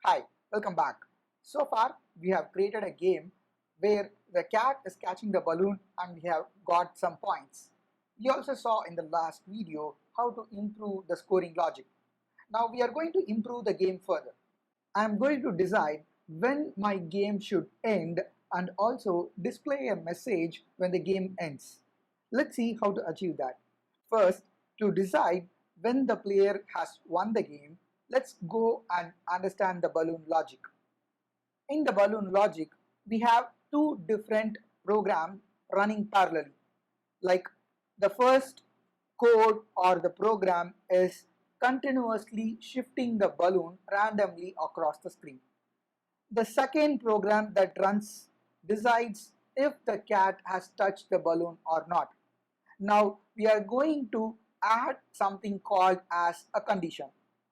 Hi, welcome back. So far, we have created a game where the cat is catching the balloon and we have got some points. We also saw in the last video how to improve the scoring logic. Now we are going to improve the game further. I am going to decide when my game should end and also display a message when the game ends. Let's see how to achieve that. First, to decide when the player has won the game, let's go and understand the balloon logic. In the balloon logic, we have two different programs running parallelly. Like the first code or the program is continuously shifting the balloon randomly across the screen. The second program that runs decides if the cat has touched the balloon or not. Now we are going to add something called as a condition.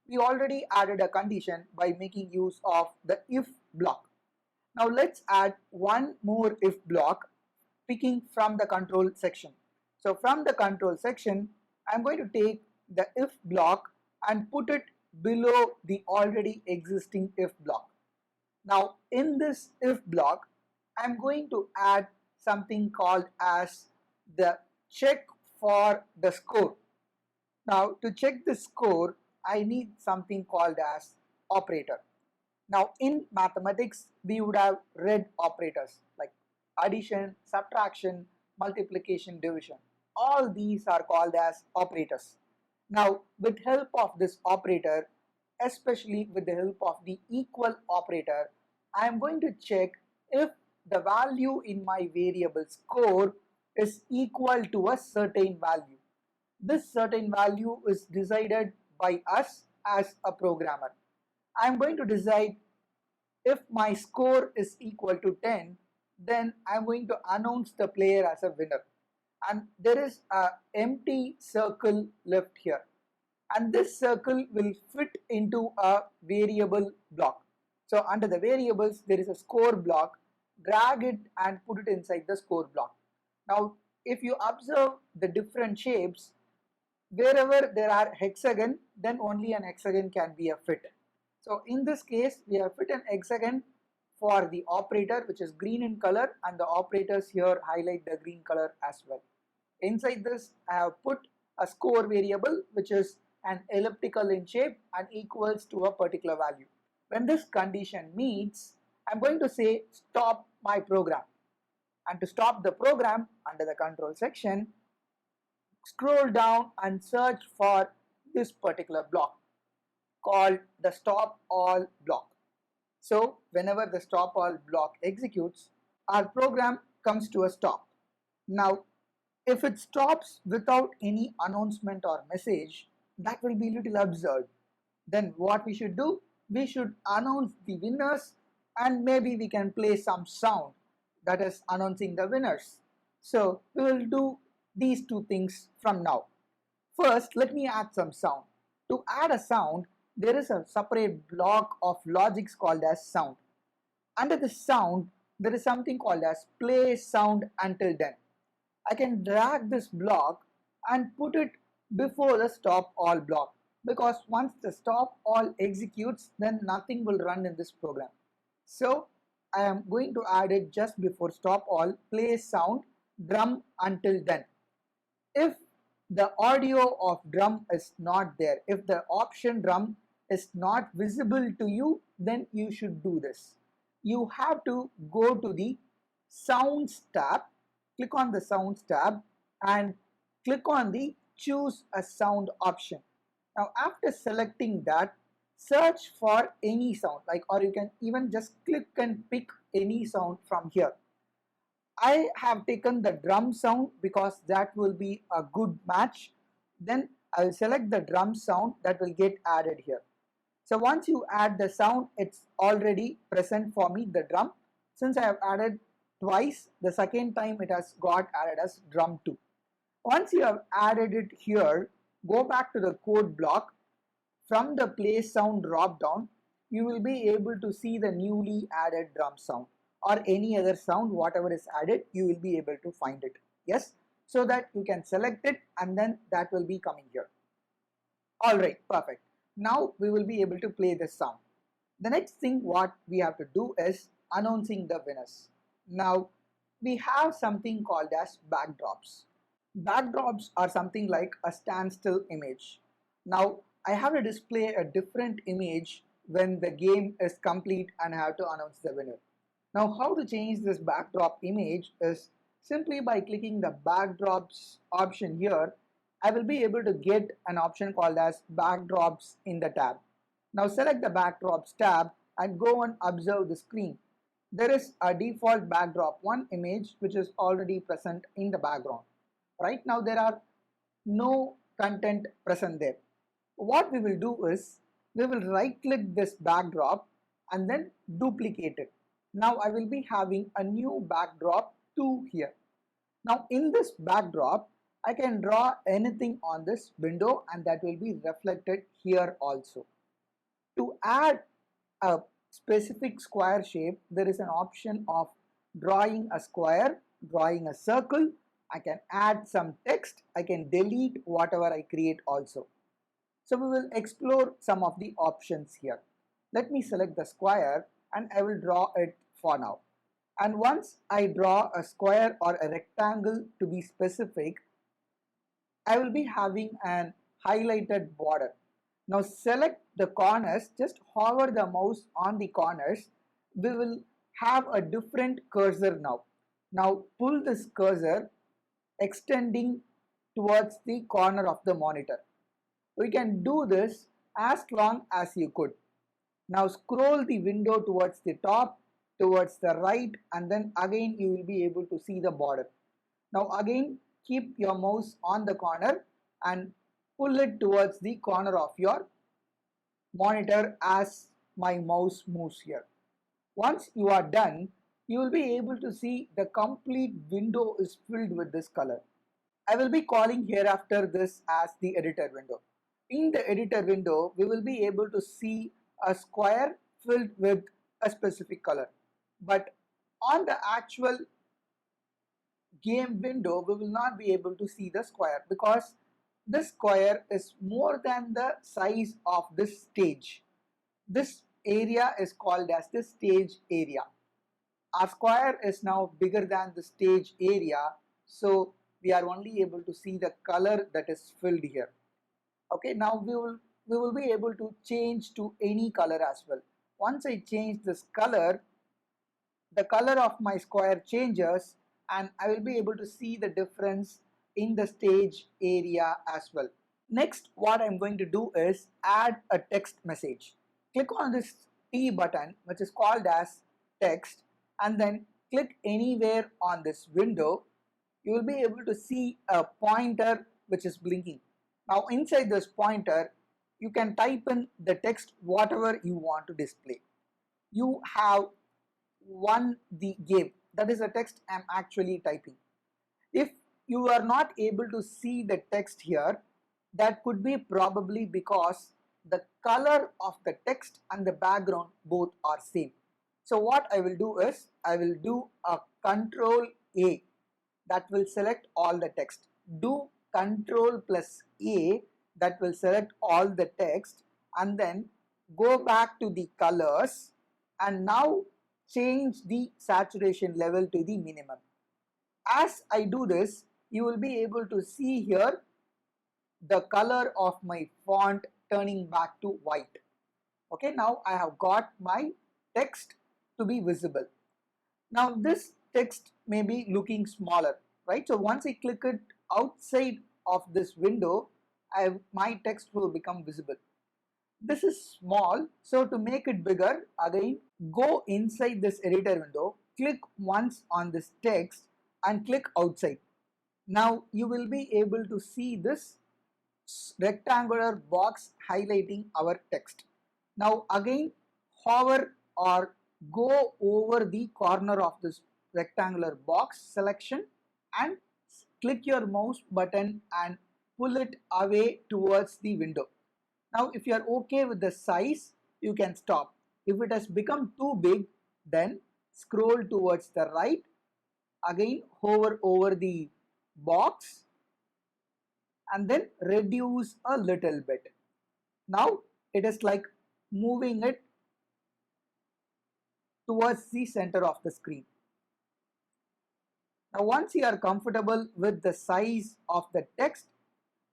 We already added a condition by making use of the if block. Now let's add one more if block picking from the control section. So from the control section, I'm going to take the if block and put it below the already existing if block. Now in this if block, I'm going to add something called as the check for the score. Now to check the score, I need something called as operator. Now in mathematics, we would have read operators like addition, subtraction, multiplication, division. All these are called as operators. Now with help of this operator, especially with the help of the equal operator, I am going to check if the value in my variable score is equal to a certain value. This certain value is decided by us as a programmer. I am going to decide if my score is equal to 10, then I am going to announce the player as a winner. And there is an empty circle left here. And this circle will fit into a variable block. So under the variables, there is a score block. Drag it and put it inside the score block. Now, if you observe the different shapes, wherever there are hexagon, then only an hexagon can be a fit. So in this case, we have fit an hexagon for the operator, which is green in color, and the operators here highlight the green color as well. Inside this, I have put a score variable, which is an elliptical in shape and equals to a particular value. When this condition meets, I'm going to say stop my program. And to stop the program, under the control section, scroll down and search for this particular block called the stop all block. So whenever the stop all block executes, our program comes to a stop. Now if it stops without any announcement or message, that will be a little absurd. Then what we should do? We should announce the winners and maybe we can play some sound that is announcing the winners. So we will do these two things from now. First, let me add some sound. To add a sound, there is a separate block of logics called as sound. Under the sound, there is something called as play sound until then. I can drag this block and put it before the stop all block, because once the stop all executes, then nothing will run in this program. So I am going to add it just before stop all play sound drum until then. If the audio of drum is not there, if the option drum is not visible to you, then you should do this. You have to go to the sounds tab, click on the sounds tab and click on the choose a sound option. Now after selecting that, search for any sound, like, or you can even just click and pick any sound from here. I have taken the drum sound because that will be a good match. Then I'll select the drum sound that will get added here. So once you add the sound, it's already present for me, the drum. Since I have added twice, the second time it has got added as drum 2. Once you have added it here, go back to the code block. From the play sound drop down, you will be able to see the newly added drum sound or any other sound, whatever is added, you will be able to find it. Yes, so that you can select it and then that will be coming here. Alright, perfect. Now we will be able to play this sound. The next thing what we have to do is announcing the winners. Now we have something called as backdrops. Backdrops are something like a standstill image. Now I have to display a different image when the game is complete and I have to announce the winner. Now how to change this backdrop image is simply by clicking the backdrops option here. I will be able to get an option called as backdrops in the tab. Now select the backdrops tab and go and observe the screen. There is a default backdrop one image which is already present in the background. Right now there are no content present there. What we will do is we will right click this backdrop and then duplicate it. Now I will be having a new backdrop 2 here. Now in this backdrop I can draw anything on this window and that will be reflected here also. To add a specific square shape, there is an option of drawing a square, drawing a circle. I can add some text, I can delete whatever I create also. So we will explore some of the options here. Let me select the square and I will draw it for now. And once I draw a square or a rectangle to be specific, I will be having an highlighted border. Now select the corners, just hover the mouse on the corners. We will have a different cursor now. Now pull this cursor extending towards the corner of the monitor. We can do this as long as you could. Now scroll the window towards the top, towards the right, and then again you will be able to see the border. Now again keep your mouse on the corner and pull it towards the corner of your monitor as my mouse moves here. Once you are done, you will be able to see the complete window is filled with this color. I will be calling hereafter this as the editor window. In the editor window, we will be able to see a square filled with a specific color. But on the actual game window, we will not be able to see the square because this square is more than the size of this stage. This area is called as the stage area. Our square is now bigger than the stage area, so we are only able to see the color that is filled here. Okay, now we will be able to change to any color as well. Once I change this color, the color of my square changes and I will be able to see the difference in the stage area as well. Next, what I'm going to do is add a text message. Click on this T button which is called as text and then click anywhere on this window. You will be able to see a pointer which is blinking. Now inside this pointer you can type in the text whatever you want to display. You have won the game. That is the text I am actually typing. If you are not able to see the text here, that could be probably because the color of the text and the background both are same. So what I will do is I will do a Control A, that will select all the text. Do Control plus A, that will select all the text, and then go back to the colors and now change the saturation level to the minimum. As I do this, you will be able to see here the color of my font turning back to white. Okay, now I have got my text to be visible. Now this text may be looking smaller, right? So once I click it outside of this window, my text will become visible. This is small, so to make it bigger, again go inside this editor window, click once on this text and click outside. Now you will be able to see this rectangular box highlighting our text. Now again hover or go over the corner of this rectangular box selection and click your mouse button and pull it away towards the window. Now if you are okay with the size, you can stop. If it has become too big, then scroll towards the right, again hover over the box and then reduce a little bit. Now it is like moving it towards the center of the screen. Now once you are comfortable with the size of the text,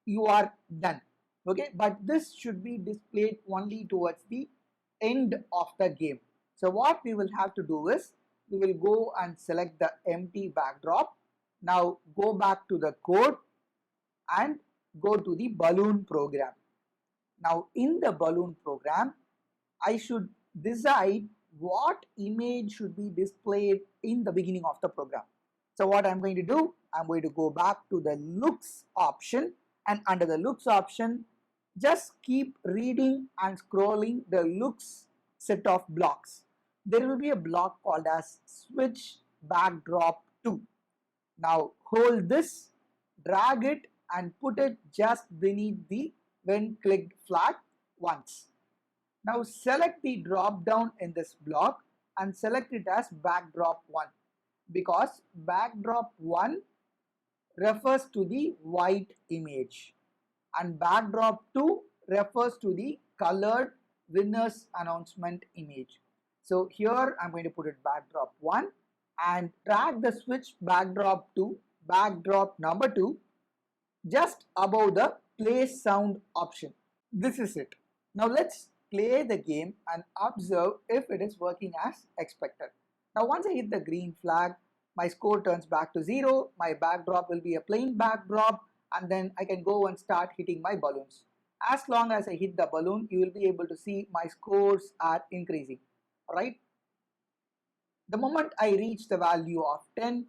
you are done. Okay, but this should be displayed only towards the end of the game. So what we will have to do is, we will go and select the empty backdrop. Now go back to the code and go to the balloon program. Now in the balloon program, I should decide what image should be displayed in the beginning of the program. So what I'm going to do, I'm going to go back to the looks option, and under the looks option, just keep reading and scrolling the looks set of blocks. There will be a block called as switch backdrop to. Now hold this, drag it and put it just beneath the when clicked flag once. Now select the drop down in this block and select it as backdrop 1, because backdrop 1 refers to the white image and backdrop 2 refers to the colored winners announcement image. So here I'm going to put it backdrop 1 and drag the switch backdrop to backdrop number 2 just above the play sound option. This is it. Now let's play the game and observe if it is working as expected. Now once I hit the green flag, my score turns back to 0, my backdrop will be a plain backdrop, and then I can go and start hitting my balloons. As long as I hit the balloon, you will be able to see my scores are increasing. Alright? The moment I reach the value of 10,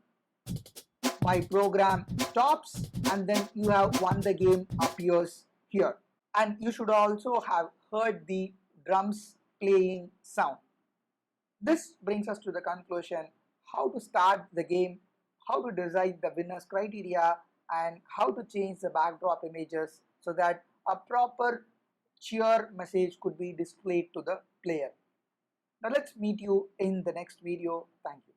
my program stops and then you have won the game appears here. And you should also have heard the drums playing sound. This brings us to the conclusion how to start the game, how to decide the winners criteria, and how to change the backdrop images so that a proper cheer message could be displayed to the player. Now let's meet you in the next video. Thank you.